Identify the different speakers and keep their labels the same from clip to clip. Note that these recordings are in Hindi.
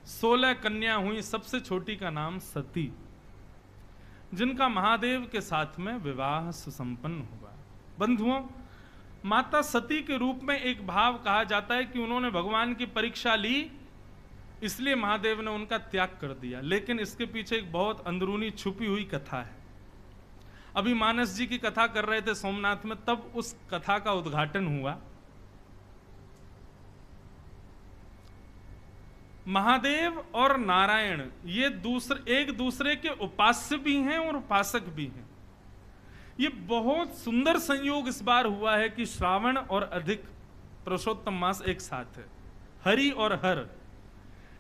Speaker 1: 16 कन्या हुई, सबसे छोटी का नाम सती, जिनका महादेव के साथ में विवाह सुसंपन्न हुआ। बंधुओं, माता सती के रूप में एक भाव कहा जाता है कि उन्होंने भगवान की परीक्षा ली, इसलिए महादेव ने उनका त्याग कर दिया। लेकिन इसके पीछे एक बहुत अंदरूनी छुपी हुई कथा है। अभी मानस जी की कथा कर रहे थे सोमनाथ में, तब उस कथा का उद्घाटन हुआ। महादेव और नारायण ये एक दूसरे के उपास्य भी हैं और उपासक भी हैं। ये बहुत सुंदर संयोग इस बार हुआ है कि श्रावण और अधिक पुरुषोत्तम मास एक साथ है, हरि और हर।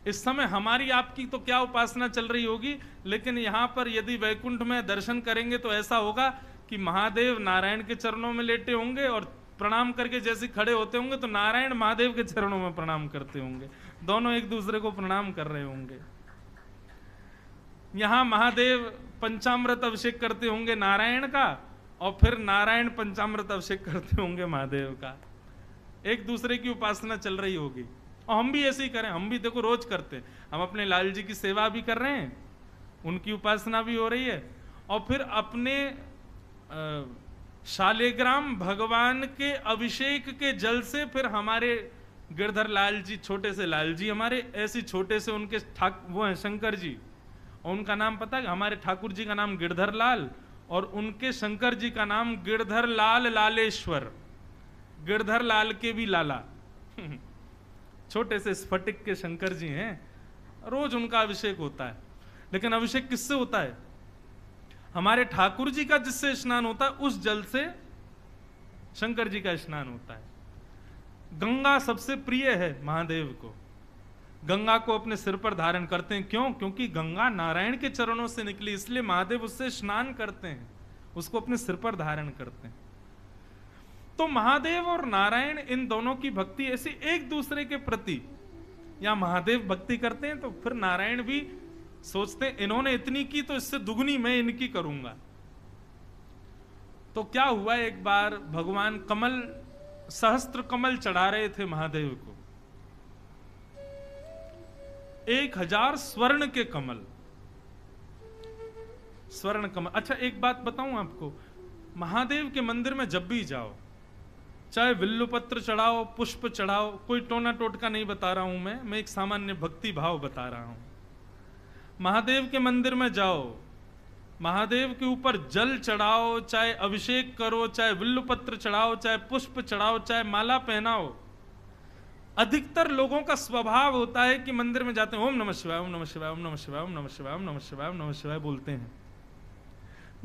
Speaker 1: इस समय हमारी आपकी तो क्या उपासना चल रही होगी, लेकिन यहां पर यदि वैकुंठ में दर्शन करेंगे तो ऐसा होगा कि महादेव नारायण के चरणों में लेटे होंगे और प्रणाम करके जैसे खड़े होते होंगे तो नारायण महादेव के चरणों में प्रणाम करते होंगे, दोनों एक दूसरे को प्रणाम कर रहे होंगे। यहां महादेव पंचामृत अभिषेक करते होंगे नारायण का, और फिर नारायण पंचामृत अभिषेक करते होंगे महादेव का। एक दूसरे की उपासना चल रही होगी। और हम भी ऐसे ही करें, हम भी देखो रोज करते हैं। हम अपने लाल जी की सेवा भी कर रहे हैं, उनकी उपासना भी हो रही है, और फिर अपने शालिग्राम भगवान के अभिषेक के जल से फिर हमारे गिरधर लाल जी, छोटे से लाल जी हमारे, ऐसे छोटे से उनके वो हैं शंकर जी, और उनका नाम पता है, हमारे ठाकुर जी का नाम गिरधर लाल और उनके शंकर जी का नाम गिरधर लाल लालेश्वर। गिरधर लाल के भी लाला छोटे से स्फटिक के शंकर जी हैं, रोज उनका अभिषेक होता है। लेकिन अभिषेक किससे होता है? हमारे ठाकुर जी का जिससे स्नान होता है उस जल से शंकर जी का स्नान होता है। गंगा सबसे प्रिय है महादेव को, गंगा को अपने सिर पर धारण करते हैं। क्यों? क्योंकि गंगा नारायण के चरणों से निकली, इसलिए महादेव उससे स्नान करते हैं, उसको अपने सिर पर धारण करते हैं। तो महादेव और नारायण इन दोनों की भक्ति ऐसी एक दूसरे के प्रति, या महादेव भक्ति करते हैं तो फिर नारायण भी सोचते हैं इन्होंने इतनी की तो इससे दुगनी मैं इनकी करूंगा। तो क्या हुआ, एक बार भगवान कमल, सहस्त्र कमल चढ़ा रहे थे महादेव को, 1000 स्वर्ण के कमल, स्वर्ण कमल। अच्छा एक बात बताऊं आपको, महादेव के मंदिर में जब भी जाओ, चाहे विल्लुपत्र चढ़ाओ, पुष्प चढ़ाओ, कोई टोना टोटका नहीं बता रहा हूं मैं एक सामान्य भक्ति भाव बता रहा हूं। महादेव के मंदिर में जाओ, महादेव के ऊपर जल चढ़ाओ, चाहे अभिषेक करो, चाहे विल्लुपत्र चढ़ाओ, चाहे पुष्प चढ़ाओ, चाहे माला पहनाओ, अधिकतर लोगों का स्वभाव होता है कि मंदिर में जाते हैं ओम नमः शिवाय, ओम नमः शिवाय, ओम नमः शिवाय, ओम नमः शिवाय, ओम नमः शिवाय, ओम नमः शिवाय बोलते हैं।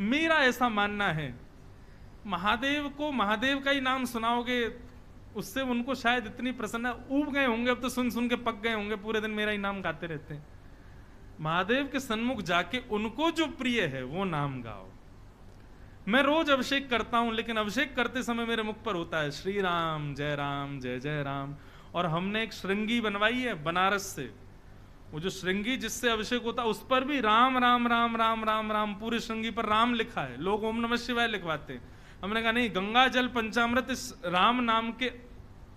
Speaker 1: मेरा ऐसा मानना है, महादेव को महादेव का ही नाम सुनाओगे उससे उनको शायद इतनी प्रसन्नता, ऊब गए होंगे, अब तो सुन सुन के पक गए होंगे, पूरे दिन मेरा ही नाम गाते रहते हैं। महादेव के सन्मुख जाके उनको जो प्रिय है वो नाम गाओ। मैं रोज अभिषेक करता हूं, लेकिन अभिषेक करते समय मेरे मुख पर होता है श्री राम जय जय राम। और हमने एक श्रृंगी बनवाई है बनारस से, वो जो श्रृंगी जिससे अभिषेक होता है उस पर भी राम राम राम राम राम राम, पूरी श्रृंगी पर राम लिखा है। लोग ओम नमः शिवाय लिखवाते हैं, हमने कहा नहीं, गंगा जल पंचामृत इस राम नाम के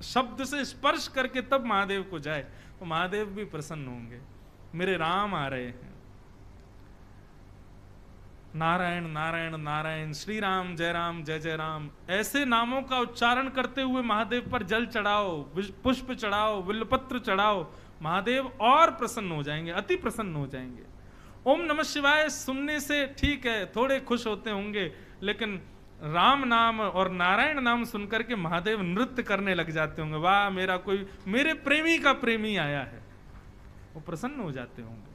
Speaker 1: शब्द से स्पर्श करके तब महादेव को जाए तो महादेव भी प्रसन्न होंगे, मेरे राम आ रहे हैं। नारायण नारायण नारायण, श्री राम जय जय राम, ऐसे नामों का उच्चारण करते हुए महादेव पर जल चढ़ाओ, पुष्प चढ़ाओ, विल्लपत्र चढ़ाओ, महादेव और प्रसन्न हो जाएंगे, अति प्रसन्न हो जाएंगे। ओम नमः शिवाय सुनने से ठीक है थोड़े खुश होते होंगे, लेकिन राम नाम और नारायण नाम सुनकर के महादेव नृत्य करने लग जाते होंगे, वाह मेरा कोई, मेरे प्रेमी का प्रेमी आया है, वो प्रसन्न हो जाते होंगे।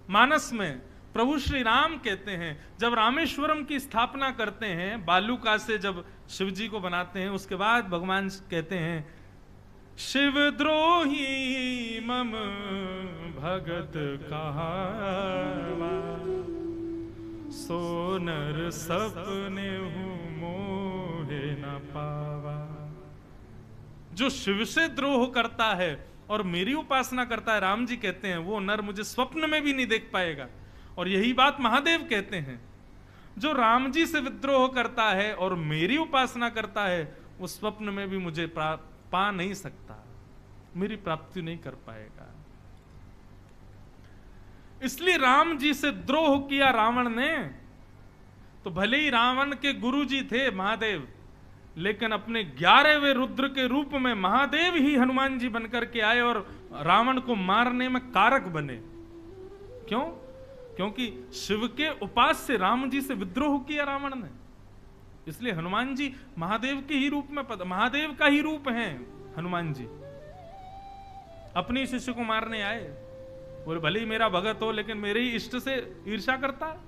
Speaker 1: मानस में प्रभु श्री राम कहते हैं, जब रामेश्वरम की स्थापना करते हैं, बालूका से जब शिव जी को बनाते हैं, उसके बाद भगवान कहते हैं शिवद्रोही मम भगत कहावा, सोनर सपने मोहे न पावा। जो शिव से द्रोह करता है और मेरी उपासना करता है, राम जी कहते हैं, वो नर मुझे स्वप्न में भी नहीं देख पाएगा। और यही बात महादेव कहते हैं, जो राम जी से विद्रोह करता है और मेरी उपासना करता है वो स्वप्न में भी मुझे पा नहीं सकता, मेरी प्राप्ति नहीं कर पाएगा। इसलिए राम जी से द्रोह किया रावण ने। तो भले ही रावण के गुरु जी थे महादेव, लेकिन अपने 11वें रुद्र के रूप में महादेव ही हनुमान जी बनकर के आए और रावण को मारने में कारक बने। क्यों? क्योंकि शिव के उपास्य राम जी से विद्रोह किया रावण ने। इसलिए हनुमान जी महादेव के ही रूप में महादेव का ही रूप है हनुमान जी। अपने शिष्य को मारने आए, बोले भले ही मेरा भगत हो लेकिन मेरे ही इष्ट से ईर्ष्या करता है।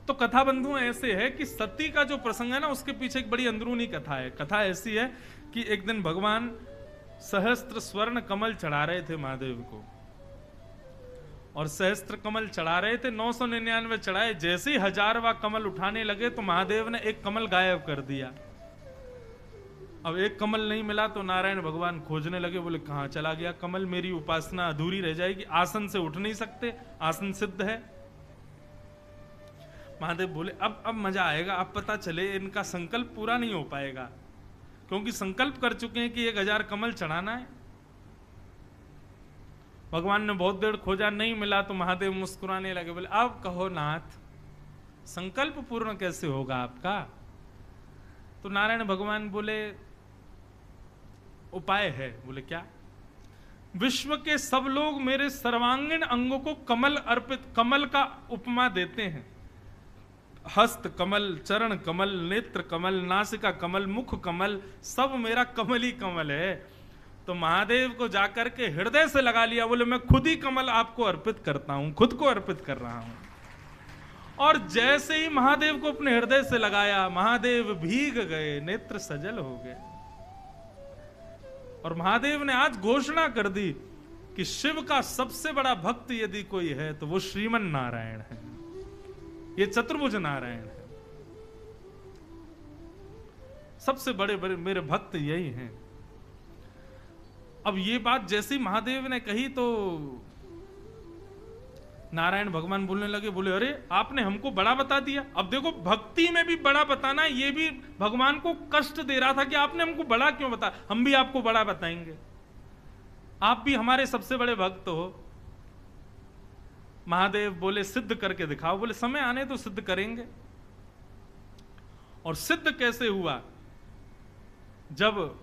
Speaker 1: तो कथा बंधुओं ऐसे है कि सती का जो प्रसंग है ना, उसके पीछे एक बड़ी अंदरूनी कथा है। कथा ऐसी है कि एक दिन भगवान सहस्त्र स्वर्ण कमल चढ़ा रहे थे महादेव को, और सहस्त्र कमल चढ़ा रहे थे, 999 चढ़ाए। जैसे ही 1000वां कमल उठाने लगे तो महादेव ने एक कमल गायब कर दिया। अब एक कमल नहीं मिला तो नारायण भगवान खोजने लगे, बोले कहां चला गया कमल, मेरी उपासना अधूरी रह जाएगी, आसन से उठ नहीं सकते, आसन सिद्ध है। महादेव बोले अब मजा आएगा, अब पता चले इनका संकल्प पूरा नहीं हो पाएगा, क्योंकि संकल्प कर चुके हैं कि 1000 कमल चढ़ाना है। भगवान ने बहुत देर खोजा, नहीं मिला तो महादेव मुस्कुराने लगे, बोले अब कहो नाथ, संकल्प पूर्ण कैसे होगा आपका? तो नारायण भगवान बोले उपाय है। बोले क्या? विश्व के सब लोग मेरे सर्वांगीण अंगों को कमल का उपमा देते हैं। हस्त कमल, चरण कमल, नेत्र कमल, नासिका कमल, मुख कमल, सब मेरा कमल ही कमल है। तो महादेव को जाकर के हृदय से लगा लिया, बोले मैं खुद ही कमल आपको अर्पित करता हूं, खुद को अर्पित कर रहा हूं। और जैसे ही महादेव को अपने हृदय से लगाया, महादेव भीग गए, नेत्र सजल हो गए। और महादेव ने आज घोषणा कर दी कि शिव का सबसे बड़ा भक्त यदि कोई है तो वो श्रीमन नारायण है, ये चतुर्भुज नारायण है। सबसे बड़े बड़े मेरे भक्त यही हैं। अब ये बात जैसे ही महादेव ने कही तो नारायण भगवान बोलने लगे, बोले अरे आपने हमको बड़ा बता दिया। अब देखो भक्ति में भी बड़ा बताना, ये भी भगवान को कष्ट दे रहा था कि आपने हमको बड़ा क्यों बता, हम भी आपको बड़ा बताएंगे, आप भी हमारे सबसे बड़े भक्त हो। महादेव बोले सिद्ध करके दिखाओ। बोले समय आने तो सिद्ध करेंगे। और सिद्ध कैसे हुआ? जब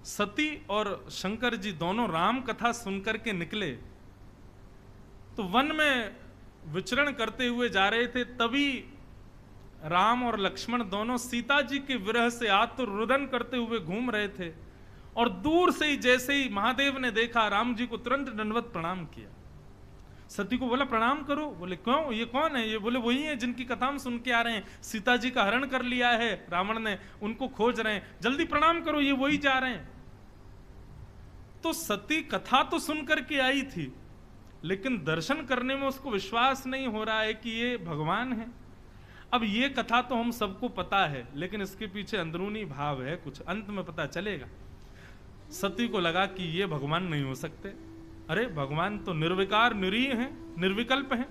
Speaker 1: सती और शंकर जी दोनों राम कथा सुनकर के निकले तो वन में विचरण करते हुए जा रहे थे, तभी राम और लक्ष्मण दोनों सीता जी के विरह से आतुर करते हुए घूम रहे थे। और दूर से ही जैसे ही महादेव ने देखा, राम जी को तुरंत दंडवत प्रणाम किया। सती को बोला प्रणाम करो। बोले क्यों, ये कौन है? ये बोले वही है जिनकी कथा हम सुन के आ रहे हैं, सीता जी का हरण कर लिया है रावण ने, उनको खोज रहे हैं, जल्दी प्रणाम करो, ये वही जा रहे हैं। तो सती कथा तो सुनकर के आई थी, लेकिन दर्शन करने में उसको विश्वास नहीं हो रहा है कि ये भगवान है। अब ये कथा तो हम सबको पता है, लेकिन इसके पीछे अंदरूनी भाव है, कुछ अंत में पता चलेगा। सती को लगा कि ये भगवान नहीं हो सकते। अरे भगवान तो निर्विकार निरीह हैं, निर्विकल्प हैं,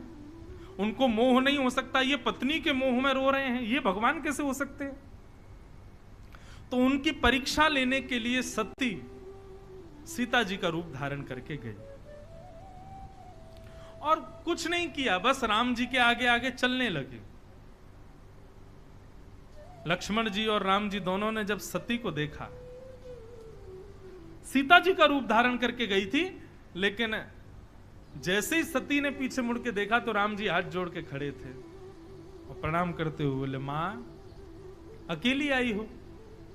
Speaker 1: उनको मोह नहीं हो सकता, ये पत्नी के मोह में रो रहे हैं, ये भगवान कैसे हो सकते हैं? तो उनकी परीक्षा लेने के लिए सती सीता जी का रूप धारण करके गई और कुछ नहीं किया, बस राम जी के आगे आगे चलने लगे। लक्ष्मण जी और राम जी दोनों ने जब सती को देखा, सीता जी का रूप धारण करके गई थी, लेकिन जैसे ही सती ने पीछे मुड़ के देखा तो राम जी हाथ जोड़ के खड़े थे और प्रणाम करते हुए बोले मां अकेली आई हो,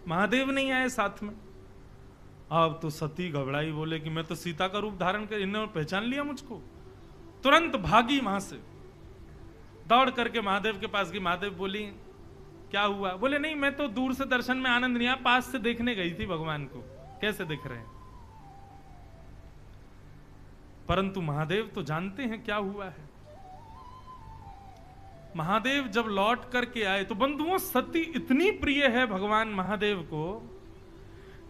Speaker 1: महादेव नहीं आए साथ में। अब तो सती घबराई, बोले कि मैं तो सीता का रूप धारण कर, इन्होंने पहचान लिया मुझको। तुरंत भागी वहां से, दौड़ करके महादेव के पास गई। महादेव बोली क्या हुआ? बोले नहीं, मैं तो दूर से दर्शन में आनंद नहीं आया, पास से देखने गई थी भगवान को कैसे दिख रहे हैं। परंतु महादेव तो जानते हैं क्या हुआ है। महादेव जब लौट करके आए तो बंधुओं, सती इतनी प्रिय है भगवान महादेव को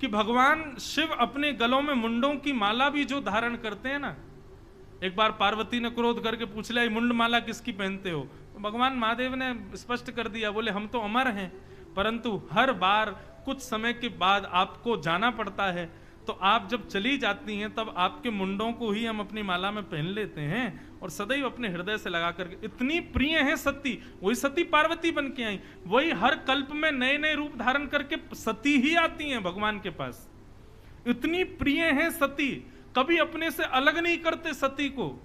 Speaker 1: कि भगवान शिव अपने गलों में मुंडों की माला भी जो धारण करते हैं ना, एक बार पार्वती ने क्रोध करके पूछ लिया मुंड माला किसकी पहनते हो? तो भगवान महादेव ने स्पष्ट कर दिया, बोले हम तो अमर हैं, परंतु हर बार कुछ समय के बाद आपको जाना पड़ता है, तो आप जब चली जाती हैं तब आपके मुंडों को ही हम अपनी माला में पहन लेते हैं और सदैव अपने हृदय से लगा करके, इतनी प्रिय है सती। वही सती पार्वती बन के आई, वही हर कल्प में नए नए रूप धारण करके सती ही आती हैं भगवान के पास। इतनी प्रिय है सती, कभी अपने से अलग नहीं करते सती को।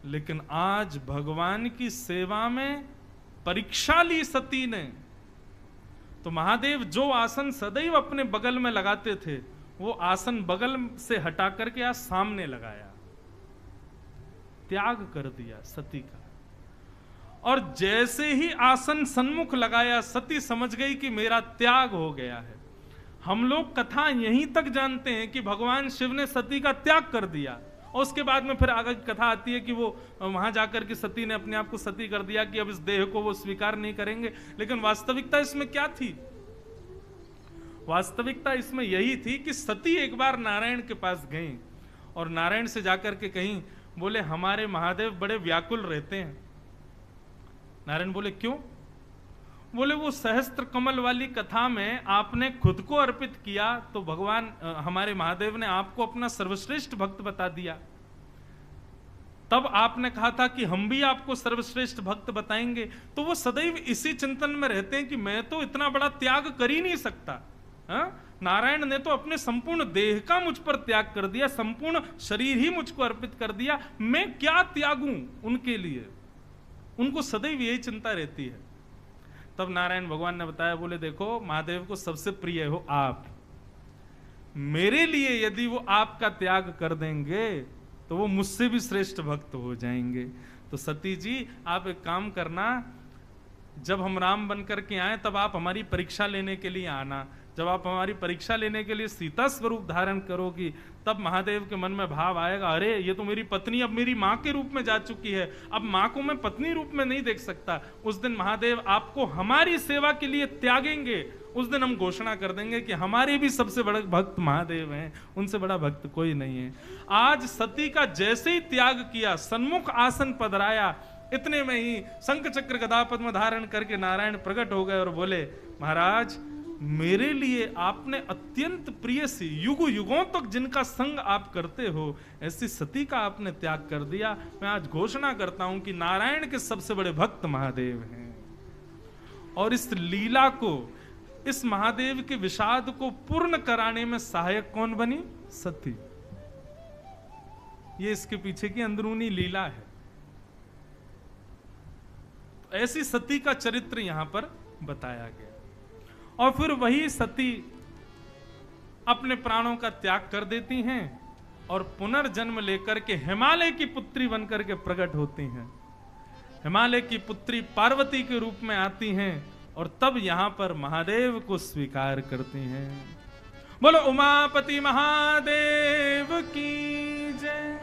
Speaker 1: लेकिन आज भगवान की सेवा में परीक्षा ली सती ने, तो महादेव जो आसन सदैव अपने बगल में लगाते थे, वो आसन बगल से हटा करके आज सामने लगाया, त्याग कर दिया सती का। और जैसे ही आसन सन्मुख लगाया, सती समझ गई कि मेरा त्याग हो गया है। हम लोग कथा यहीं तक जानते हैं कि भगवान शिव ने सती का त्याग कर दिया, और उसके बाद में फिर आगे कथा आती है कि वो वहां जाकर के सती ने अपने आप को सती कर दिया कि अब इस देह को वो स्वीकार नहीं करेंगे। लेकिन वास्तविकता इसमें क्या थी? वास्तविकता इसमें यही थी कि सती एक बार नारायण के पास गई और नारायण से जाकर के कहीं, बोले हमारे महादेव बड़े व्याकुल रहते हैं। नारायण बोले क्यों? बोले वो सहस्त्र कमल वाली कथा में आपने खुद को अर्पित किया, तो भगवान हमारे महादेव ने आपको अपना सर्वश्रेष्ठ भक्त बता दिया। तब आपने कहा था कि हम भी आपको सर्वश्रेष्ठ भक्त बताएंगे। तो वो सदैव इसी चिंतन में रहते हैं कि मैं तो इतना बड़ा त्याग कर ही नहीं सकता। नारायण ने तो अपने संपूर्ण देह का मुझ पर त्याग कर दिया, संपूर्ण शरीर ही मुझको अर्पित कर दिया, मैं क्या त्यागूं उनके लिए? उनको सदैव यही चिंता रहती है। तब नारायण भगवान ने बताया, बोले देखो महादेव को सबसे प्रिय हो आप, मेरे लिए यदि वो आपका त्याग कर देंगे तो वो मुझसे भी श्रेष्ठ भक्त हो जाएंगे। तो सती जी आप एक काम करना, जब हम राम बन करके आए तब आप हमारी परीक्षा लेने के लिए आना। जब आप हमारी परीक्षा लेने के लिए सीता स्वरूप धारण करोगी, तब महादेव के मन में भाव आएगा, अरे ये तो मेरी पत्नी अब मेरी माँ के रूप में जा चुकी है, अब माँ को मैं पत्नी रूप में नहीं देख सकता। उस दिन महादेव आपको हमारी सेवा के लिए त्यागेंगे। उस दिन हम घोषणा कर देंगे कि हमारे भी सबसे बड़े भक्त महादेव हैं, उनसे बड़ा भक्त कोई नहीं है। आज सती का जैसे ही त्याग किया, सन्मुख आसन पधराया, इतने में ही शंख चक्र गदा पद्म धारण करके नारायण प्रकट हो गए और बोले, महाराज मेरे लिए आपने अत्यंत प्रिय सी, युग युगों तक जिनका संग आप करते हो, ऐसी सती का आपने त्याग कर दिया। मैं आज घोषणा करता हूं कि नारायण के सबसे बड़े भक्त महादेव हैं। और इस लीला को, इस महादेव के विषाद को पूर्ण कराने में सहायक कौन बनी? सती। ये इसके पीछे की अंदरूनी लीला है। ऐसी सती का चरित्र यहां पर बताया गया। और फिर वही सती अपने प्राणों का त्याग कर देती हैं और पुनर्जन्म लेकर के हिमालय की पुत्री बनकर के प्रकट होती हैं। हिमालय की पुत्री पार्वती के रूप में आती हैं और तब यहां पर महादेव को स्वीकार करती हैं। बोलो उमापति महादेव की जय।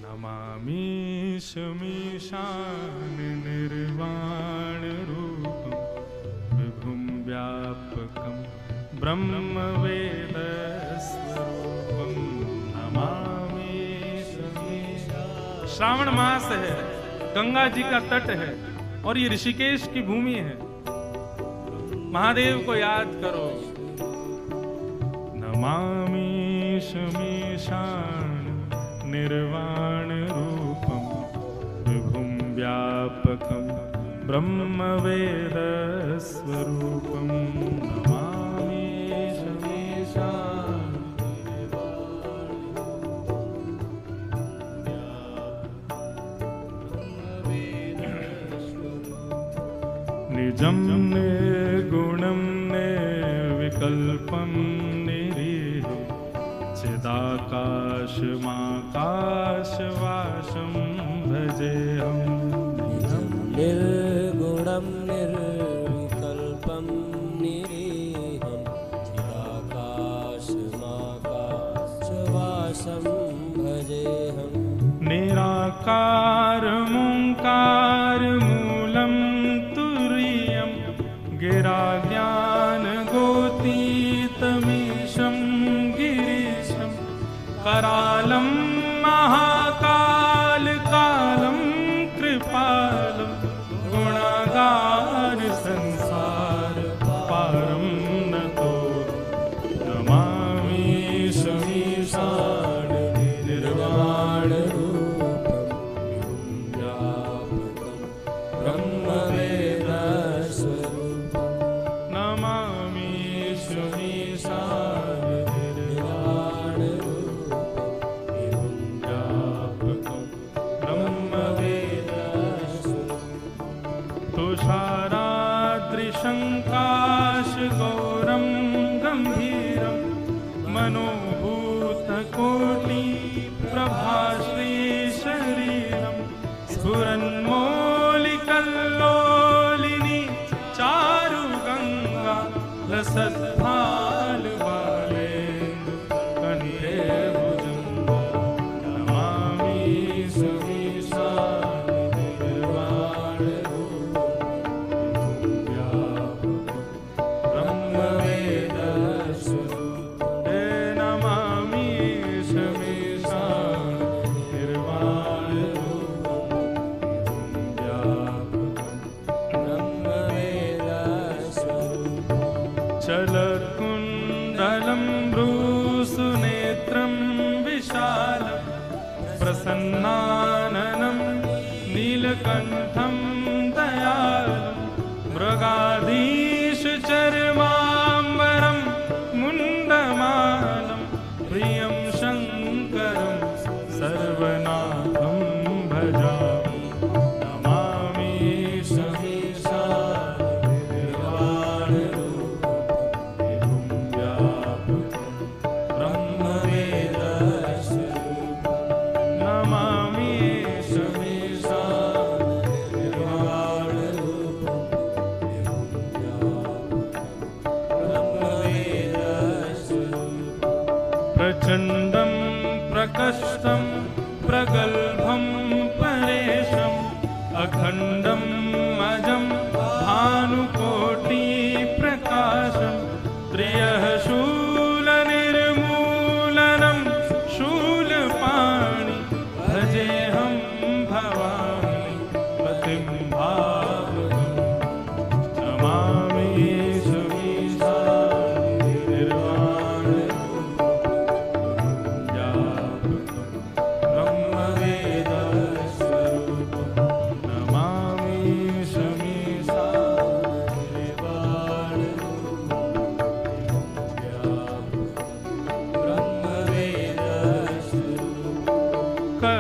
Speaker 1: नमामि शमीशान निर्वाण रूपं विभुं व्यापकं ब्रह्म वेद स्वरूपं नमामि शमीशान। श्रावण मास है, गंगा जी का तट है और ये ऋषिकेश की भूमि है। महादेव को याद करो। नमामि शमीशान निर्वाण रूपं विभुं व्यापकं ब्रह्म वेद स्वरूपं नमामि शमीशान। निजं निर्गुणं निर्विकल्पं निरीह चिदाकाशमाकाशवासं भजेऽहम्।
Speaker 2: निर्गुणं निर्विकल्पं निरीहं चिदाकाशमाकाशवासं भजेऽहम्।
Speaker 1: निराकारमोङ्कारमूलं तुरीयं गिराज्ञानगोतीतमीशं गिरीशं करालं महाकालकालं कृपालं
Speaker 2: ब्रह्मवेदस्वरूपं
Speaker 1: नमामि शमीशान
Speaker 2: निर्वाणरूपं एवं
Speaker 1: व्यापकं ब्रह्मवेदस्वरूपं तुषाराद्रिशङ्काशगौरं गम्भीरं मनोभूतकोटिप्रभाश्रीशरीरं स्फुरन्मौलिकल्लोलिनी चारुगङ्गा लसत्फालबालेन्दु कण्ठे भुजङ्गा नमामि समीशान निर्वाणरूपं ब्रह्मवेदस्वरूपं हे नमामि समीशान चलत्कुण्डलं भ्रूसुनेत्रं विशालं प्रसन्नाननं नीलकण्ठं दयालं मृगाधीशचर्माम्बरं मुण्डमालं प्रियं शङ्करं सर्वनाथं भजामि नमामि समीशान नमामि समीशान प्रचण्डं प्रकष्टं प्रगल्भं परेशम् अखण्डं अजं भानुकोटिप्रकाशं त्र्यः शूलनिर्मूलनं शूलपाणि भजेऽहं भवामि पतिं भावगं नमामि समीशान निर्वाणरूपं ब्रह्मवेदस्वरूपं नमामि समीशान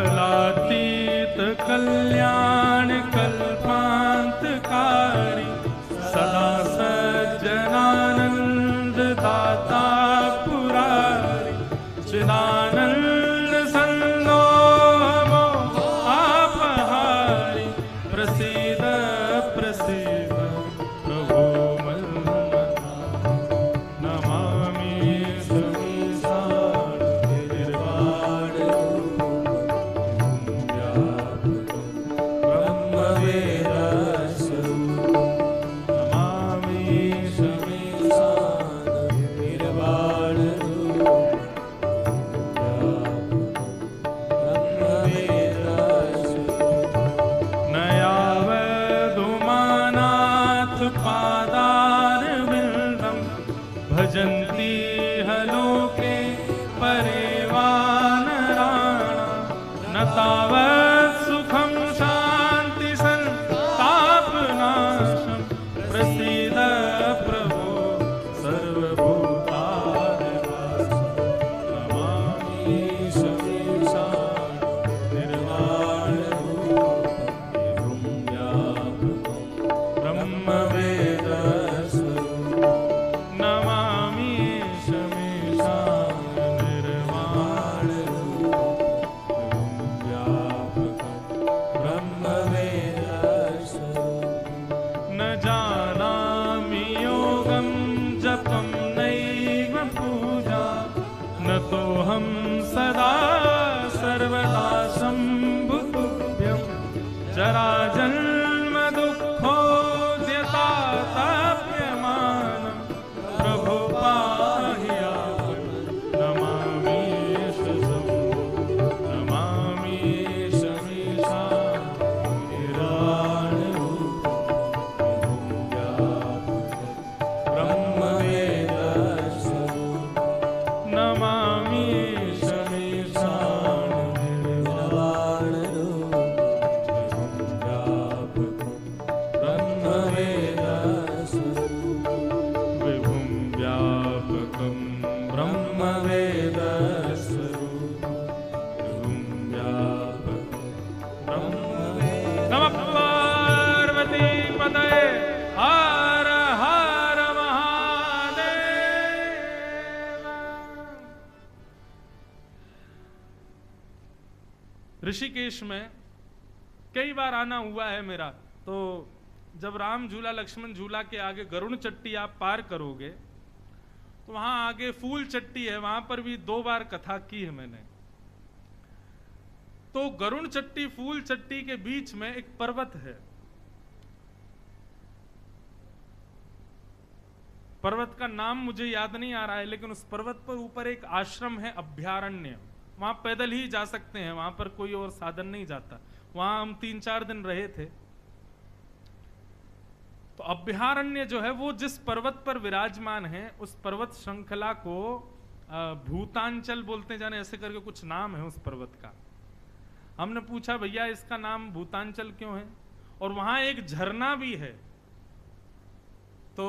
Speaker 1: कलातीत कल्याण कल्पान्तकारी सदा सज्जनानंद दाता पुरारी चिदानंद संदोहमो आपहारी प्रसीद प्रसीद प्रभो मन्मथा नमामि समीशान पादारविन्दं भजन्ति हलोके परेवानराणा न तावत् सुखं शान्ति सन्तापनाशं प्रसीद प्रभो सर्वभूतादिवासं नमामि समीशान निर्वाणरूपं ब्रह्मवेदस्वरूपं नमामि समीशान ब्रह्मवेदस्वरूपं न जानामि योगं जपं नैव पूजा न तोऽहं सदा सर्वदा शम्भुतुभ्यं जराजन्म दुःखोद्यताप्यमानं प्रभो पाहि यावन् नमामि नमामि समीशान निर्वाणरूपं ऋषिकेश में कई बार आना हुआ है मेरा। तो जब राम झूला लक्ष्मण झूला के आगे गरुड़ चट्टी आप पार करोगे तो वहां आगे फूल चट्टी है, वहां पर भी 2 बार कथा की है मैंने। तो गरुड़ चट्टी फूल चट्टी के बीच में एक पर्वत है। पर्वत का नाम मुझे याद नहीं आ रहा है, लेकिन उस पर्वत पर ऊपर एक आश्रम है, अभ्यारण्य। वहां पैदल ही जा सकते हैं, वहां पर कोई और साधन नहीं जाता। वहां हम 3-4 दिन रहे थे। तो अभ्यारण्य जो है वो जिस पर्वत पर विराजमान है, उस पर्वत श्रृंखला को भूतांचल बोलते जाने, ऐसे करके कुछ नाम है उस पर्वत का। हमने पूछा भैया इसका नाम भूतांचल क्यों है, और वहां एक झरना भी है। तो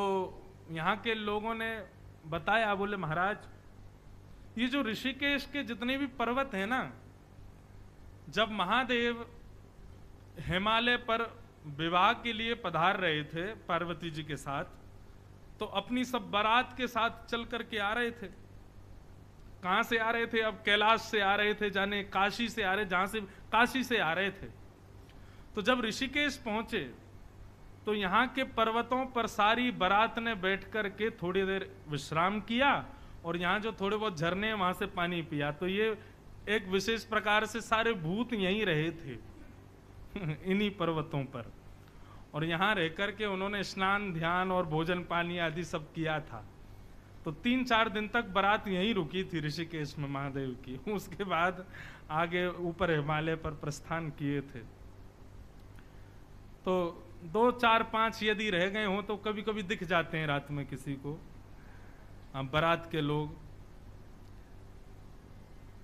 Speaker 1: यहाँ के लोगों ने बताया, बोले महाराज ये जो ऋषिकेश के जितने भी पर्वत हैं ना, जब महादेव हिमालय पर विवाह के लिए पधार रहे थे पार्वती जी के साथ, तो अपनी सब बारात के साथ चल करके आ रहे थे। कहां से आ रहे थे? अब कैलाश से आ रहे थे, जाने काशी से आ रहे, जहां से काशी से आ रहे थे। तो जब ऋषिकेश पहुंचे तो यहाँ के पर्वतों पर सारी बारात ने बैठ करके थोड़ी देर विश्राम किया, और यहाँ जो थोड़े बहुत झरने वहां से पानी पिया। तो ये एक विशेष प्रकार से सारे भूत यहीं रहे थे इन्हीं पर्वतों पर, और यहाँ रह करके उन्होंने स्नान ध्यान और भोजन पानी आदि सब किया था। तो 3-4 दिन तक बारात यहीं रुकी थी ऋषिकेश में महादेव की। उसके बाद आगे ऊपर हिमालय पर प्रस्थान किए थे। तो 2, 4, 5 यदि रह गए हों तो कभी कभी दिख जाते हैं रात में किसी को, बारात के लोग।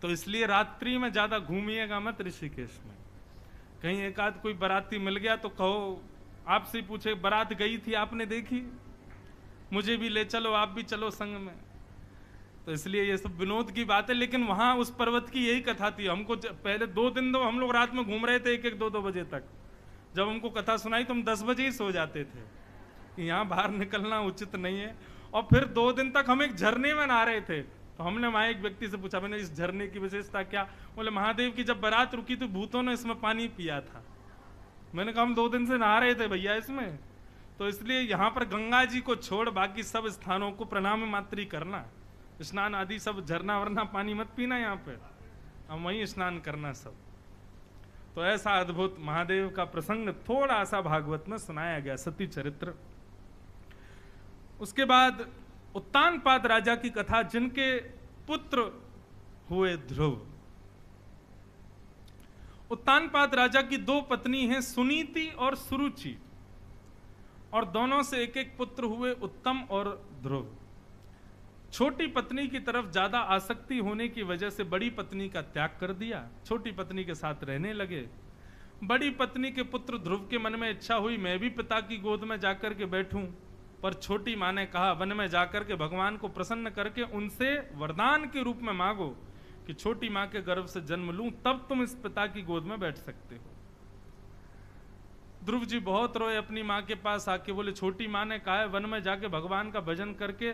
Speaker 1: तो इसलिए रात्रि में ज्यादा घूमिएगा मत ऋषिकेश में। कहीं एक आध कोई बाराती मिल गया तो कहो, आपसे पूछे बारात गई थी आपने देखी, मुझे भी ले चलो, आप भी चलो संग में। तो इसलिए ये सब विनोद की बात है। लेकिन वहां उस पर्वत की यही कथा थी। हमको पहले 2 दिन तो हम लोग रात में घूम रहे थे 1-1, 2-2 बजे तक। जब हमको कथा सुनाई तो हम 10 बजे ही सो जाते थे कि यहाँ बाहर निकलना उचित नहीं है। और फिर 2 दिन तक हम एक झरने में नहा रहे थे। तो हमने वहां एक व्यक्ति से पूछा, मैंने इस झरने की विशेषता क्या? बोले महादेव की जब बारात रुकी तो भूतों ने इसमें पानी पिया था। मैंने कहा हम 2 दिन से नहा रहे थे भैया इसमें। तो इसलिए यहाँ पर गंगा जी को छोड़ बाकी सब स्थानों को प्रणाम मात्र ही करना, स्नान आदि सब झरना वरना पानी मत पीना यहाँ पे, हम वहीं स्नान करना सब। तो ऐसा अद्भुत महादेव का प्रसंग थोड़ा सा भागवत में सुनाया गया, सती चरित्र। उसके बाद उत्तानपाद राजा की कथा, जिनके पुत्र हुए ध्रुव। उत्तानपाद राजा की 2 पत्नी हैं, सुनीति और सुरुचि, और दोनों से एक एक पुत्र हुए, उत्तम और ध्रुव। छोटी पत्नी की तरफ ज्यादा आसक्ति होने की वजह से बड़ी पत्नी का त्याग कर दिया, छोटी पत्नी के साथ रहने लगे। बड़ी पत्नी के पुत्र ध्रुव के मन में इच्छा हुई मैं भी पिता की गोद में जाकर के बैठूं, पर छोटी मां ने कहा वन में जाकर के भगवान को प्रसन्न करके उनसे वरदान के रूप में मांगो कि छोटी मां के गर्भ से जन्म लूं, तब तुम इस पिता की गोद में बैठ सकते हो। ध्रुव जी बहुत रोए, अपनी मां के पास आके बोले छोटी मां ने कहा है वन में जाके भगवान का भजन करके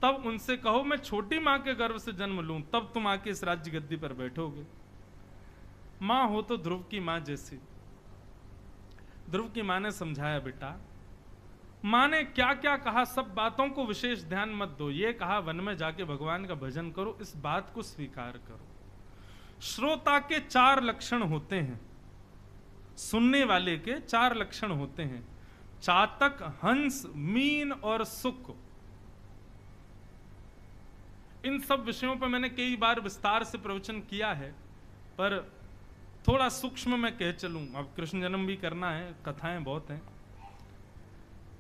Speaker 1: तब उनसे कहो मैं छोटी मां के गर्भ से जन्म लूं, तब तुम आके इस राज्य गद्दी पर बैठोगे। मां हो तो ध्रुव की मां जैसी। ध्रुव की मां ने समझाया बेटा, मां ने क्या क्या कहा सब बातों को विशेष ध्यान मत दो, ये कहा वन में जाके भगवान का भजन करो, इस बात को स्वीकार करो। श्रोता के 4 लक्षण होते हैं, सुनने वाले के 4 लक्षण होते हैं, चातक, हंस, मीन और सुक। इन सब विषयों पर मैंने कई बार विस्तार से प्रवचन किया है, पर थोड़ा सूक्ष्म में कह चलूं, अब कृष्ण जन्म भी करना है, कथाएं बहुत हैं।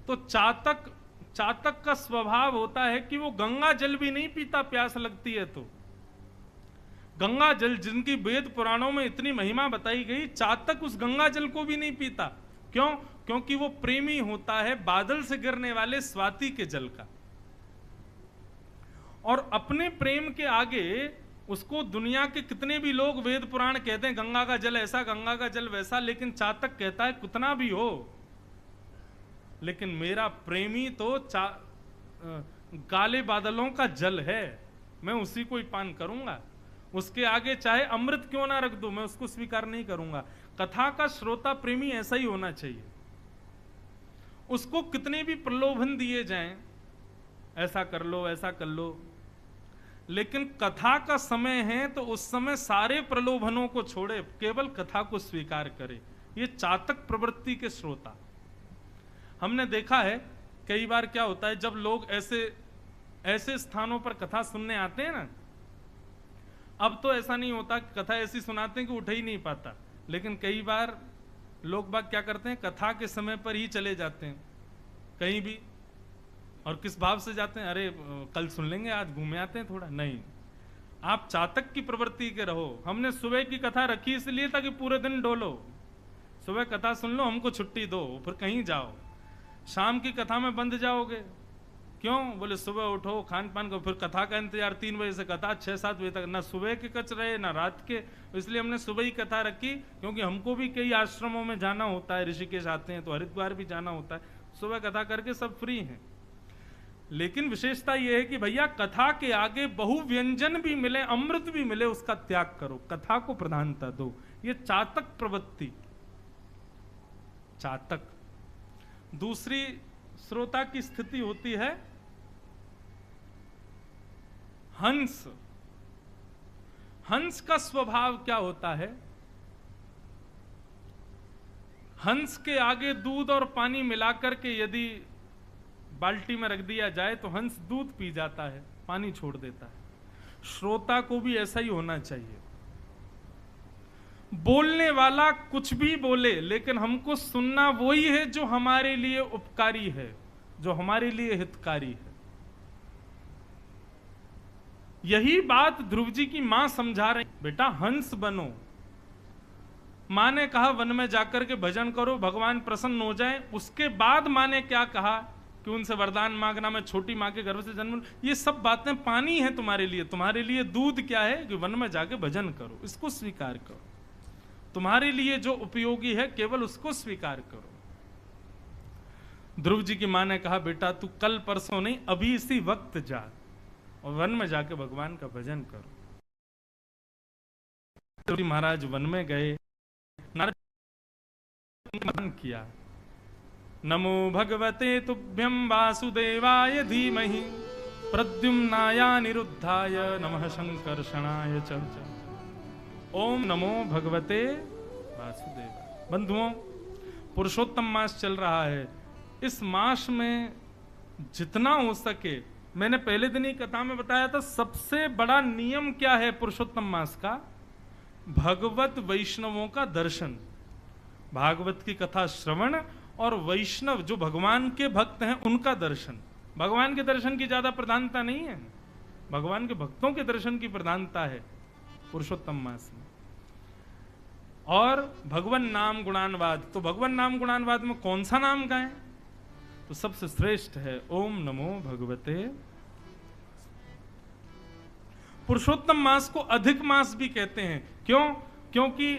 Speaker 1: तो चातक का स्वभाव होता है कि वो गंगा जल भी नहीं पीता प्यास लगती है तो। गंगा जल जिनकी वेद पुराणों में इतनी महिमा बताई गई, चातक उस गंगा जल को भी नहीं पीता। क्यों? क्योंकि वो प्रेमी होता है बादल से गिरने वाले स्वाति के जल का, और अपने प्रेम के आगे उसको दुनिया के कितने भी लोग वेद पुराण कहते हैं गंगा का जल ऐसा, गंगा का जल वैसा, लेकिन चातक कहता है कितना भी हो, लेकिन मेरा प्रेमी तो काले बादलों का जल है, मैं उसी को ही पान करूंगा। उसके आगे चाहे अमृत क्यों ना रख दो, मैं उसको स्वीकार नहीं करूंगा। कथा का श्रोता प्रेमी ऐसा ही होना चाहिए। उसको कितने भी प्रलोभन दिए जाएं, ऐसा कर लो ऐसा कर लो, लेकिन कथा का समय है तो उस समय सारे प्रलोभनों को छोड़े, केवल कथा को स्वीकार करे। ये चातक प्रवृत्ति के श्रोता। हमने देखा है कई बार क्या होता है, जब लोग ऐसे स्थानों पर कथा सुनने आते हैं ना, अब तो ऐसा नहीं होता, कथा ऐसी सुनाते हैं कि उठ ही नहीं पाता, लेकिन कई बार लोग बाग क्या करते हैं, कथा के समय पर ही चले जाते हैं कहीं भी। और किस भाव से जाते हैं, अरे कल सुन लेंगे, आज घूमे आते हैं थोड़ा। नहीं, आप चातक की प्रवृत्ति के रहो। हमने सुबह की कथा रखी इसलिए ताकि पूरे दिन डोलो, सुबह कथा सुन लो, हमको छुट्टी दो, फिर कहीं जाओ। शाम की कथा में बंद जाओगे, क्यों? बोले सुबह उठो, खान पान को, फिर कथा का इंतजार 3 बजे से कथा 6-7 बजे तक, ना सुबह के कच रहे ना रात के। इसलिए हमने सुबह ही कथा रखी, क्योंकि हमको भी कई आश्रमों में जाना होता है, ऋषिकेश आते हैं तो हरिद्वार भी जाना होता है, सुबह कथा करके सब फ्री हैं। लेकिन विशेषता यह है कि भैया कथा के आगे बहु व्यंजन भी मिले, अमृत भी मिले, उसका त्याग करो, कथा को प्रधानता दो। ये चातक प्रवृत्ति, चातक। दूसरी श्रोता की स्थिति होती है हंस। हंस का स्वभाव क्या होता है? हंस के आगे दूध और पानी मिलाकर के यदि बाल्टी में रख दिया जाए तो हंस दूध पी जाता है, पानी छोड़ देता है। श्रोता को भी ऐसा ही होना चाहिए। बोलने वाला कुछ भी बोले, लेकिन हमको सुनना वही है जो हमारे लिए उपकारी है, जो हमारे लिए हितकारी है। यही बात ध्रुव जी की मां समझा रही, बेटा हंस बनो। मां ने कहा वन में जाकर के भजन करो, भगवान प्रसन्न हो जाए। उसके बाद मां ने क्या कहा कि उनसे वरदान मांगना, मैं छोटी मां के गर्भ से जन्म। ये सब बातें पानी है तुम्हारे लिए। तुम्हारे लिए दूध क्या है कि वन में जाके भजन करो, इसको स्वीकार करो। तुम्हारे लिए जो उपयोगी है केवल उसको स्वीकार करो। ध्रुव जी की मां ने कहा बेटा तू कल परसों नहीं, अभी इसी वक्त जा और वन में जाके भगवान का भजन करो। तो महाराज वन में गए, नारद किया, नमो भगवते तुभ्यं वासुदेवाय धीमहि प्रद्युम्नाय निरुद्धाय नमः संकर्षणाय च। ओम नमो भगवते वासुदेवाय। बंधुओं, पुरुषोत्तम मास चल रहा है। इस मास में जितना हो सके, मैंने पहले दिन ही कथा में बताया था, सबसे बड़ा नियम क्या है पुरुषोत्तम मास का? भगवत वैष्णवों का दर्शन, भागवत की कथा श्रवण, और वैष्णव जो भगवान के भक्त हैं उनका दर्शन। भगवान के दर्शन की ज्यादा प्रधानता नहीं है, भगवान के भक्तों के दर्शन की प्रधानता है पुरुषोत्तम मास में। और भगवान नाम गुणानवाद, तो भगवान नाम गुणानवाद में कौन सा नाम गाएं? तो सबसे श्रेष्ठ है ओम नमो भगवते। पुरुषोत्तम मास को अधिक मास भी कहते हैं। क्यों? क्योंकि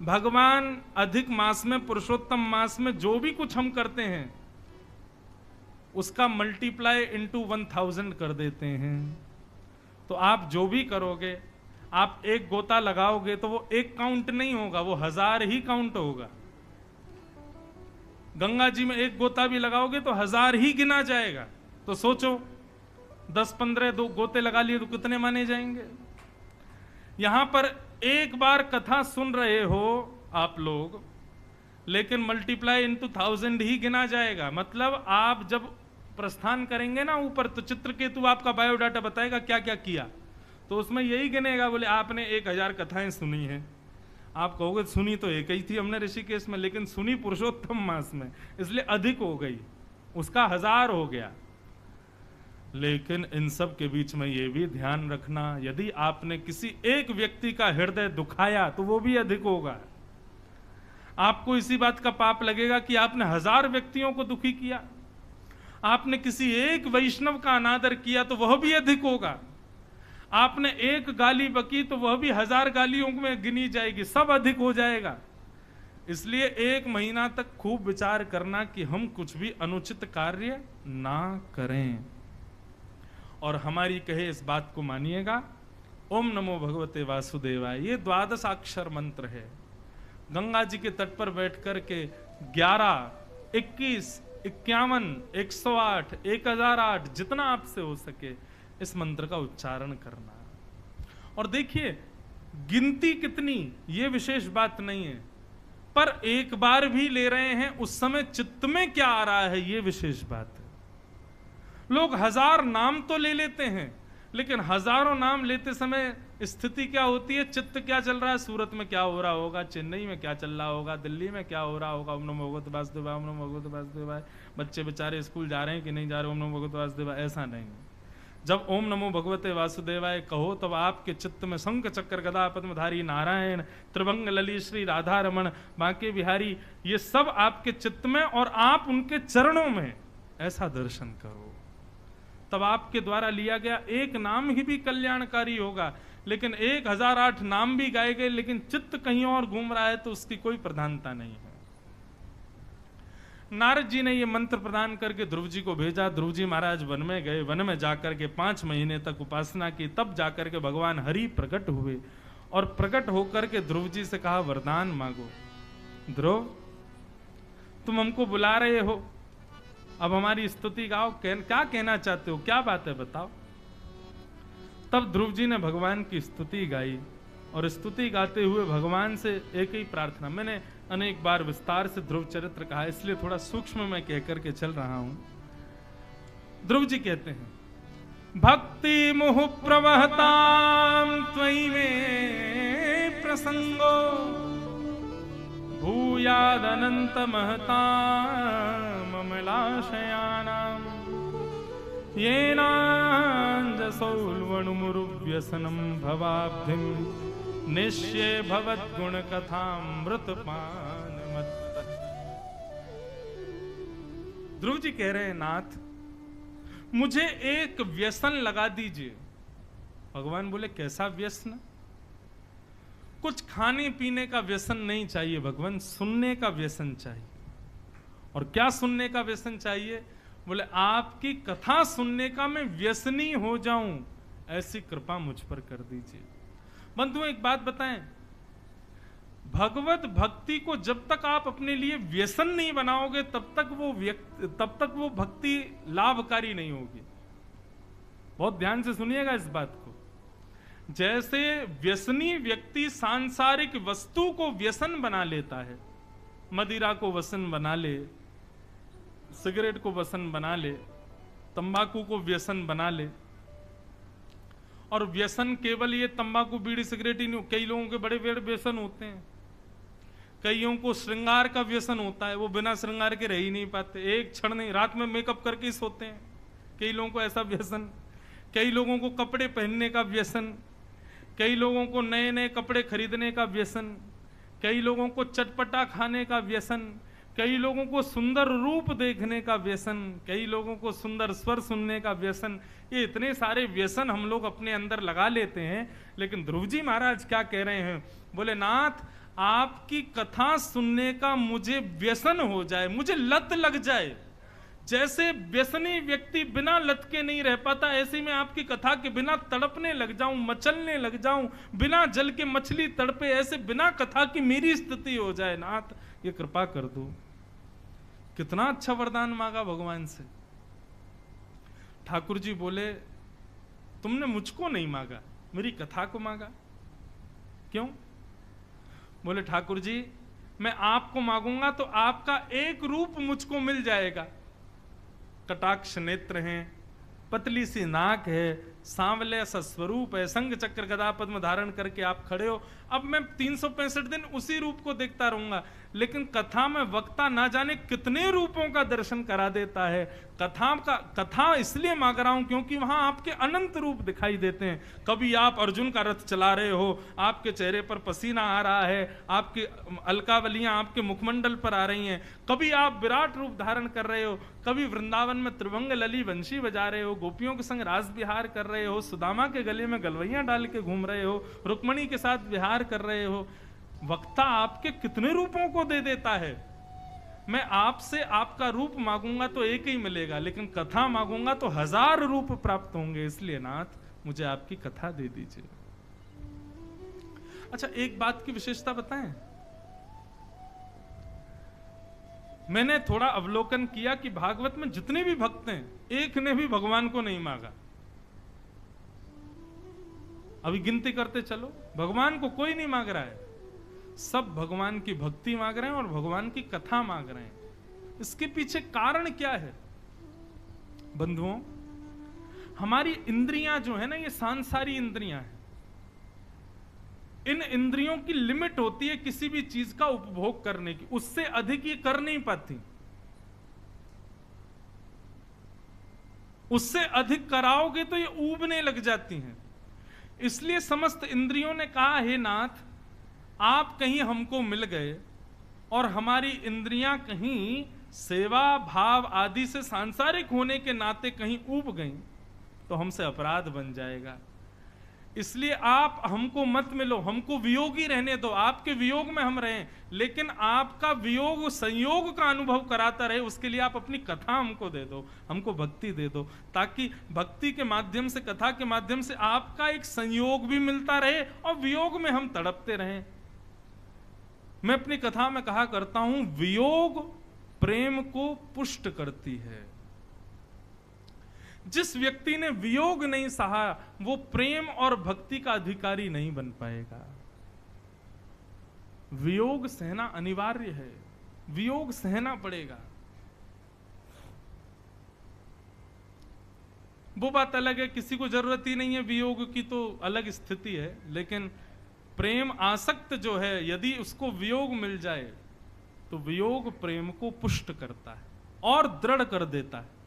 Speaker 1: भगवान अधिक मास में, पुरुषोत्तम मास में जो भी कुछ हम करते हैं उसका मल्टीप्लाई इंटू 1000 कर देते हैं। तो आप जो भी करोगे, आप एक गोता लगाओगे तो वो एक काउंट नहीं होगा, वो 1000 ही काउंट होगा। गंगा जी में एक गोता भी लगाओगे तो 1000 ही गिना जाएगा। तो सोचो 10-15 दो गोते लगा लिए तो कितने माने जाएंगे? यहां पर एक बार कथा सुन रहे हो आप लोग, लेकिन मल्टीप्लाई इंटू 1000 ही गिना जाएगा। मतलब आप जब प्रस्थान करेंगे ना ऊपर, तो चित्रकेतु आपका बायोडाटा बताएगा क्या क्या किया, तो उसमें यही गिनेगा, बोले आपने 1000 कथाएं सुनी हैं। आप कहोगे सुनी तो एक ही थी हमने ऋषिकेश में, लेकिन सुनी पुरुषोत्तम मास में, इसलिए अधिक हो गई, उसका 1000 हो गया। लेकिन इन सब के बीच में ये भी ध्यान रखना, यदि आपने किसी एक व्यक्ति का हृदय दुखाया तो वो भी अधिक होगा। आपको इसी बात का पाप लगेगा कि आपने 1000 व्यक्तियों को दुखी किया। आपने किसी एक वैष्णव का अनादर किया तो वह भी अधिक होगा। आपने एक गाली बकी तो वह भी 1000 गालियों में गिनी जाएगी, सब अधिक हो जाएगा। इसलिए 1 महीना तक खूब विचार करना कि हम कुछ भी अनुचित कार्य ना करें। और हमारी कहे इस बात को मानिएगा, ओम नमो भगवते वासुदेवाय, ये 12 अक्षर मंत्र है। गंगा जी के तट पर बैठ कर के 11, 21, 51, 108, 1008 जितना आपसे हो सके इस मंत्र का उच्चारण करना। और देखिए गिनती कितनी ये विशेष बात नहीं है, पर एक बार भी ले रहे हैं उस समय चित्त में क्या आ रहा है ये विशेष बात है। लोग 1000 नाम तो ले लेते हैं, लेकिन हजारों नाम लेते समय स्थिति क्या होती है, चित्त क्या चल रहा है, सूरत में क्या हो रहा होगा, चेन्नई में क्या चल रहा होगा, दिल्ली में क्या हो रहा होगा। ओम नमो भगवते वासुदेवाय, ओम नमो भगवते वासुदेवाय। बच्चे बेचारे स्कूल जा रहे हैं कि नहीं जा रहे, ओम नमो भगवते वासुदेवाय, ऐसा नहीं। जब ओम नमो भगवते वासुदेवाय कहो तब आपके चित्त में शंख चक्र गदा पद्मधारी नारायण, त्रिभंग ललित श्री राधा रमण, बांके बिहारी, ये सब आपके चित्त में और आप उनके चरणों में ऐसा दर्शन करो। तब आपके द्वारा लिया गया एक नाम ही भी कल्याणकारी होगा। लेकिन 1008 नाम भी गाए गए, लेकिन चित्त कहीं और घूम रहा है तो उसकी कोई प्रधानता नहीं है। नारद जी ने ये मंत्र प्रदान करके ध्रुव जी को भेजा। ध्रुव जी महाराज वन में गए, वन में जाकर के 5 महीने तक उपासना की। तब जाकर के भगवान हरि प्रकट हुए और प्रकट होकर के ध्रुव जी से कहा वरदान मांगो। ध्रुव तुम हमको बुला रहे हो, अब हमारी स्तुति गाओ, क्या कहना चाहते हो, क्या बात है बताओ। तब ध्रुव जी ने भगवान की स्तुति गाई और स्तुति गाते हुए भगवान से एक ही प्रार्थना। मैंने अनेक बार विस्तार से ध्रुव चरित्र कहा, इसलिए थोड़ा सूक्ष्म में कह करके चल रहा हूं। ध्रुव जी कहते हैं भक्ति मुहु प्रवहताम त्वयि में प्रसंगो भूयाद अनंत महताम अमलाशयानाम येनांजसौल्वणुमुरुव्यसनं भवाब्धिं निश्ये भवद्गुण कथामृतपान मत्त। ध्रुव जी कह रहे हैं नाथ मुझे एक व्यसन लगा दीजिए। भगवान बोले कैसा व्यसन? कुछ खाने पीने का व्यसन नहीं चाहिए भगवान, सुनने का व्यसन चाहिए। और क्या सुनने का व्यसन चाहिए? बोले आपकी कथा सुनने का मैं व्यसनी हो जाऊं, ऐसी कृपा मुझ पर कर दीजिए। बंधुओं एक बात बताएं, भगवत भक्ति को जब तक आप अपने लिए व्यसन नहीं बनाओगे तब तक वो भक्ति लाभकारी नहीं होगी। बहुत ध्यान से सुनिएगा इस बात को। जैसे व्यसनी व्यक्ति सांसारिक वस्तु को व्यसन बना लेता है, मदिरा को व्यसन बना ले, सिगरेट को व्यसन बना ले, तंबाकू को व्यसन बना ले। और व्यसन केवल ये तंबाकू बीड़ी सिगरेट ही नहीं, कई लोगों के बड़े बड़े व्यसन होते हैं। कईयों को श्रृंगार का व्यसन होता है, वो बिना श्रृंगार के रह ही नहीं पाते, एक क्षण नहीं, रात में मेकअप करके ही सोते हैं। कई लोगों को ऐसा व्यसन, कई लोगों को कपड़े पहनने का व्यसन, कई लोगों को नए नए कपड़े खरीदने का व्यसन, कई लोगों को चटपटा खाने का व्यसन, कई लोगों को सुंदर रूप देखने का व्यसन, कई लोगों को सुंदर स्वर सुनने का व्यसन। ये इतने सारे व्यसन हम लोग अपने अंदर लगा लेते हैं। लेकिन ध्रुव जी महाराज क्या कह रहे हैं? बोले नाथ आपकी कथा सुनने का मुझे व्यसन हो जाए, मुझे लत लग जाए। जैसे व्यसनी व्यक्ति बिना लत के नहीं रह पाता, ऐसे में आपकी कथा के बिना तड़पने लग जाऊं, मचलने लग जाऊं, बिना जल के मछली तड़पे, ऐसे बिना कथा की मेरी स्थिति हो जाए। नाथ ये कृपा कर दो। कितना अच्छा वरदान मांगा भगवान से। ठाकुर जी बोले तुमने मुझको नहीं मांगा, मेरी कथा को मांगा। क्यों? बोले ठाकुर जी मैं आपको मांगूंगा तो आपका एक रूप मुझको मिल जाएगा। कटाक्ष नेत्र हैं, पतली सी नाक है, सांवले सा स्वरूप है, संग चक्र गदा पद्म धारण करके आप खड़े हो। अब मैं 365 दिन उसी रूप को देखता रहूंगा। लेकिन कथा में वक्ता ना जाने कितने रूपों का दर्शन करा देता है। कथा इसलिए मांग रहा हूं क्योंकि वहां आपके अनंत रूप दिखाई देते हैं। कभी आप अर्जुन का रथ चला रहे हो, आपके चेहरे पर पसीना आ रहा है, आपकी अलकावलियां आपके मुखमंडल पर आ रही हैं। कभी आप विराट रूप धारण कर रहे हो, कभी वृंदावन में त्रिभंग लली बंशी बजा रहे हो, गोपियों के संग रास विहार कर रहे हो, सुदामा के गले में गलवैयां डाल के घूम रहे हो, रुक्मणी के साथ विहार कर रहे हो। वक्ता आपके कितने रूपों को दे देता है। मैं आपसे आपका रूप मांगूंगा तो एक ही मिलेगा, लेकिन कथा मांगूंगा तो 1000 रूप प्राप्त होंगे। इसलिए नाथ मुझे आपकी कथा दे दीजिए। अच्छा, एक बात की विशेषता बताएं, मैंने थोड़ा अवलोकन किया कि भागवत में जितने भी भक्त हैं, एक ने भी भगवान को नहीं मांगा। अभी गिनती करते चलो, भगवान को कोई नहीं मांग रहा है, सब भगवान की भक्ति मांग रहे हैं और भगवान की कथा मांग रहे हैं। इसके पीछे कारण क्या है बंधुओं? हमारी इंद्रियां जो है ना, ये सांसारी इंद्रियां हैं। इन इंद्रियों की लिमिट होती है किसी भी चीज का उपभोग करने की, उससे अधिक ये कर नहीं पाती। उससे अधिक कराओगे तो ये ऊबने लग जाती हैं। इसलिए समस्त इंद्रियों ने कहा, हे नाथ, आप कहीं हमको मिल गए और हमारी इंद्रियां कहीं सेवा भाव आदि से सांसारिक होने के नाते कहीं ऊब गई तो हमसे अपराध बन जाएगा। इसलिए आप हमको मत मिलो, हमको वियोगी रहने दो, आपके वियोग में हम रहें, लेकिन आपका वियोग संयोग का अनुभव कराता रहे, उसके लिए आप अपनी कथा हमको दे दो, हमको भक्ति दे दो, ताकि भक्ति के माध्यम से, कथा के माध्यम से आपका एक संयोग भी मिलता रहे और वियोग में हम तड़पते रहें। मैं अपनी कथा में कहा करता हूं, वियोग प्रेम को पुष्ट करती है। जिस व्यक्ति ने वियोग नहीं सहा, वो प्रेम और भक्ति का अधिकारी नहीं बन पाएगा। वियोग सहना अनिवार्य है, वियोग सहना पड़ेगा। वो बात अलग है, किसी को जरूरत ही नहीं है वियोग की तो अलग स्थिति है, लेकिन प्रेम आसक्त जो है, यदि उसको वियोग मिल जाए तो वियोग प्रेम को पुष्ट करता है और दृढ़ कर देता है।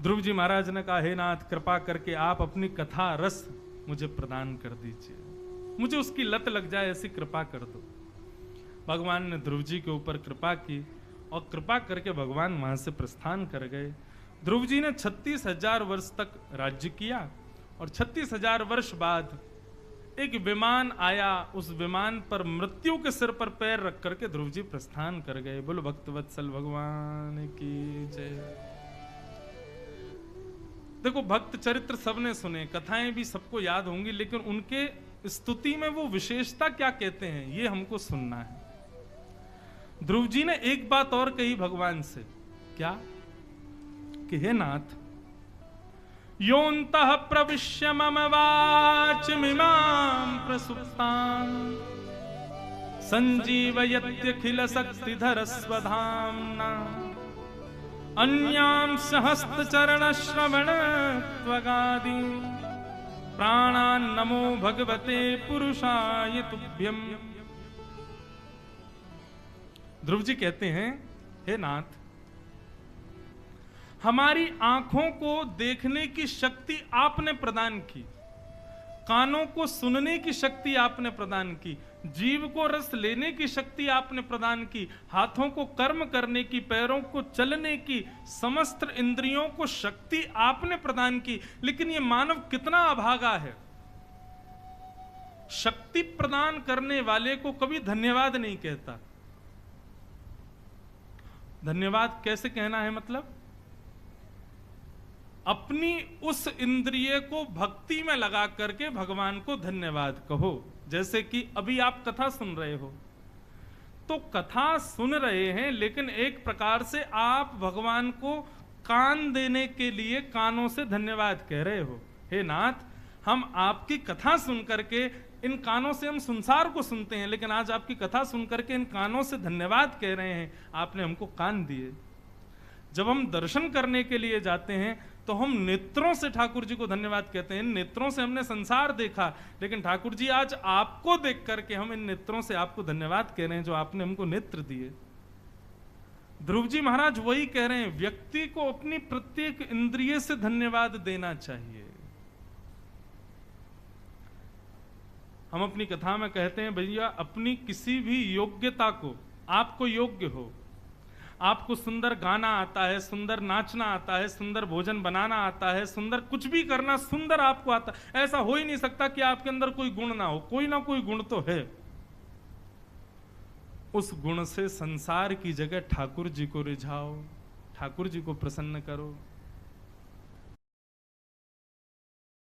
Speaker 1: ध्रुव जी महाराज ने कहा, हे नाथ, कृपा करके आप अपनी कथा रस मुझे प्रदान कर दीजिए, मुझे उसकी लत लग जाए, ऐसी कृपा कर दो। भगवान ने ध्रुव जी के ऊपर कृपा की और कृपा करके भगवान वहां से प्रस्थान कर गए। ध्रुव जी ने 36,000 वर्ष तक राज्य किया और 36,000 वर्ष बाद एक विमान आया, उस विमान पर मृत्यु के सिर पर पैर रख करके ध्रुव जी प्रस्थान कर गए। बोलो भक्तवत्सल भगवान की जय। देखो, भक्त चरित्र सबने सुने, कथाएं भी सबको याद होंगी, लेकिन उनके स्तुति में वो विशेषता क्या कहते हैं, ये हमको सुनना है। ध्रुव जी ने एक बात और कही भगवान से, क्या? कि हे नाथ, योऽन्तः प्रविश्य मम वाचमिमां प्रसुप्तां संजीवयत्यखिल शक्तिधर स्वधाम्ना अन्यांश हस्तचरण श्रवण त्वगादि प्राणान् नमो भगवते पुरुषाय तुभ्यम्। ध्रुव जी कहते हैं, हे नाथ, हमारी आंखों को देखने की शक्ति आपने प्रदान की, कानों को सुनने की शक्ति आपने प्रदान की, जीव को रस लेने की शक्ति आपने प्रदान की, हाथों को कर्म करने की, पैरों को चलने की, समस्त इंद्रियों को शक्ति आपने प्रदान की। लेकिन ये मानव कितना अभागा है, शक्ति प्रदान करने वाले को कभी धन्यवाद नहीं कहता। धन्यवाद कैसे कहना है? मतलब अपनी उस इंद्रिय को भक्ति में लगा करके भगवान को धन्यवाद कहो। जैसे कि अभी आप कथा सुन रहे हो, तो कथा सुन रहे हैं, लेकिन एक प्रकार से आप भगवान को कान देने के लिए कानों से धन्यवाद कह रहे हो। हे नाथ, हम आपकी कथा सुन करके, इन कानों से हम संसार को सुनते हैं, लेकिन आज आपकी कथा सुन करके इन कानों से धन्यवाद कह रहे हैं, आपने हमको कान दिए। जब हम दर्शन करने के लिए जाते हैं तो हम नेत्रों से ठाकुर जी को धन्यवाद कहते हैं। इन नेत्रों से हमने संसार देखा, लेकिन ठाकुर जी आज आपको देख करके हम इन नेत्रों से आपको धन्यवाद कह रहे हैं जो आपने हमको नेत्र दिए। ध्रुव जी महाराज वही कह रहे हैं, व्यक्ति को अपनी प्रत्येक इंद्रिय से धन्यवाद देना चाहिए। हम अपनी कथा में कहते हैं, भैया अपनी किसी भी योग्यता को, आपको योग्य हो, आपको सुंदर गाना आता है, सुंदर नाचना आता है, सुंदर भोजन बनाना आता है, सुंदर कुछ भी करना सुंदर आपको आता है, ऐसा हो ही नहीं सकता कि आपके अंदर कोई गुण ना हो, कोई ना कोई गुण तो है। उस गुण से संसार की जगह ठाकुर जी को रिझाओ, ठाकुर जी को प्रसन्न करो।